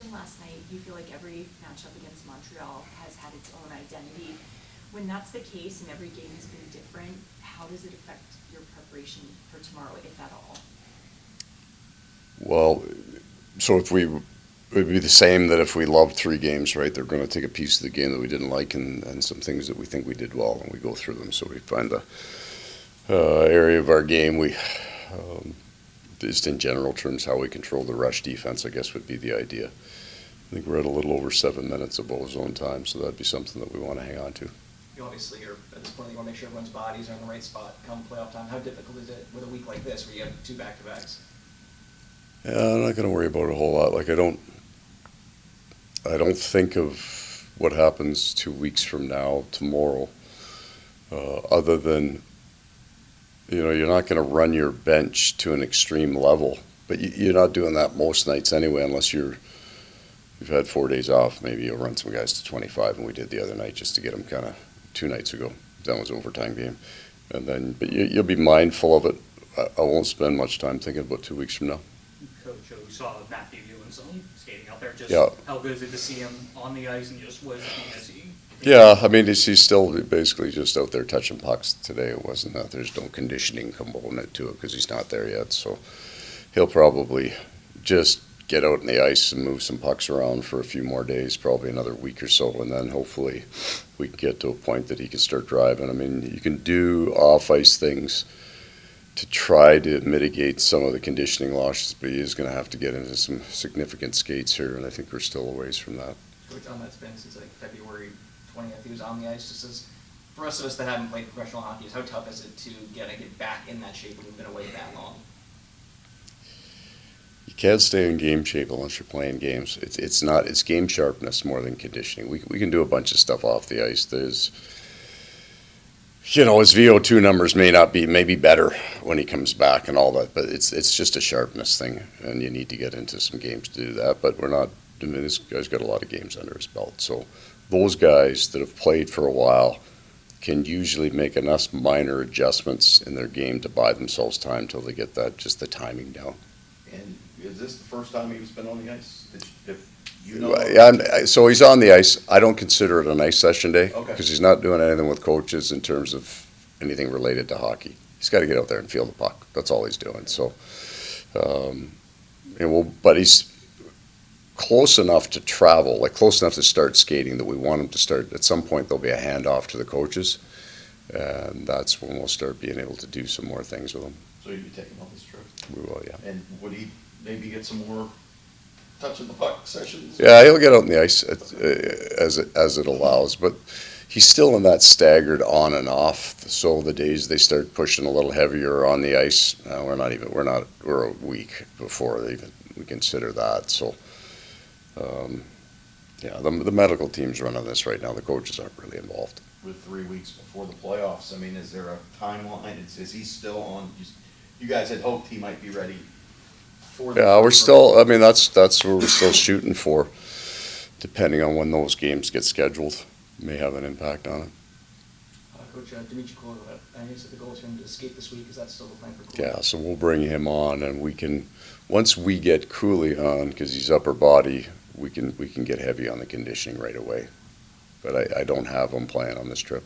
mentioned last night you feel like every matchup against Montreal has had its own identity. When that's the case and every game has been different, how does it affect your preparation for tomorrow, if at all? Well, so it would be the same that if we loved 3 games, right, they're going to take a piece of the game that we didn't like and some things that we think we did well, and we go through them. So we find the area of our game we just in general terms how we control the rush defense, I guess, would be the idea. I think we're at a little over 7 minutes of both zone time, so that'd be something that we want to hang on to. You obviously are at this point you want to make sure everyone's bodies are in the right spot come playoff time. How difficult is it with a week like this where you have 2 back-to-backs? Yeah, I'm not going to worry about it a whole lot. Like I don't think of what happens 2 weeks from now, tomorrow, other than, you're not going to run your bench to an extreme level, but you're not doing that most nights anyway, unless you've had 4 days off. Maybe you'll run some guys to 25, and we did the other night just to get them kind of 2 nights ago. That was an overtime game, and then but you'll be mindful of it. I won't spend much time thinking about 2 weeks from now. Coach, we saw Matthew doing some skating out there. Just yeah. How good is it to see him on the ice and just what is it to see? Yeah, I mean, he's still basically just out there touching pucks today. It wasn't that there's no conditioning component to it because he's not there yet. So he'll probably just get out in the ice and move some pucks around for a few more days, probably another week or so, and then hopefully we can get to a point that he can start driving. I mean, you can do off-ice things to try to mitigate some of the conditioning losses, but he is going to have to get into some significant skates here, and I think we're still a ways from that. Coach, on that's been since like February 20th, he was on the ice. Just as for us of us that haven't played professional hockey, how tough is it to get back in that shape when you've been away that long? You can't stay in game shape unless you're playing games. It's game sharpness more than conditioning. We can do a bunch of stuff off the ice. There's, his VO2 numbers may be better when he comes back and all that, but it's just a sharpness thing, and you need to get into some games to do that. But this guy's got a lot of games under his belt, so those guys that have played for a while can usually make enough minor adjustments in their game to buy themselves time till they get just the timing down. And is this the first time he's been on the ice? Yeah, so he's on the ice. I don't consider it an ice session day because he's not doing anything with coaches in terms of anything related to hockey. He's got to get out there and feel the puck. That's all he's doing. So, but he's close enough to travel, like close enough to start skating that we want him to start. At some point, there'll be a handoff to the coaches, and that's when we'll start being able to do some more things with him. So you'll be taking on this trip? We will, yeah. And would he maybe get some more touching the puck sessions? Yeah, he'll get out on the ice as it allows, but he's still in that staggered on and off. So the days they start pushing a little heavier on the ice, we're a week before we consider that. So, the medical team's running this right now. The coaches aren't really involved. With 3 weeks before the playoffs, I mean, is there a timeline? Is he still on? You guys had hoped he might be ready. Yeah, we're still. I mean, that's what we're still shooting for. Depending on when those games get scheduled, may have an impact on it. Coach, Dimitri Cole, I guess the goal is for him to skate this week. Is that still the plan for Cooley? Yeah, so we'll bring him on, and we can once we get Cooley on because he's upper body, we can get heavy on the conditioning right away. But I don't have him playing on this trip.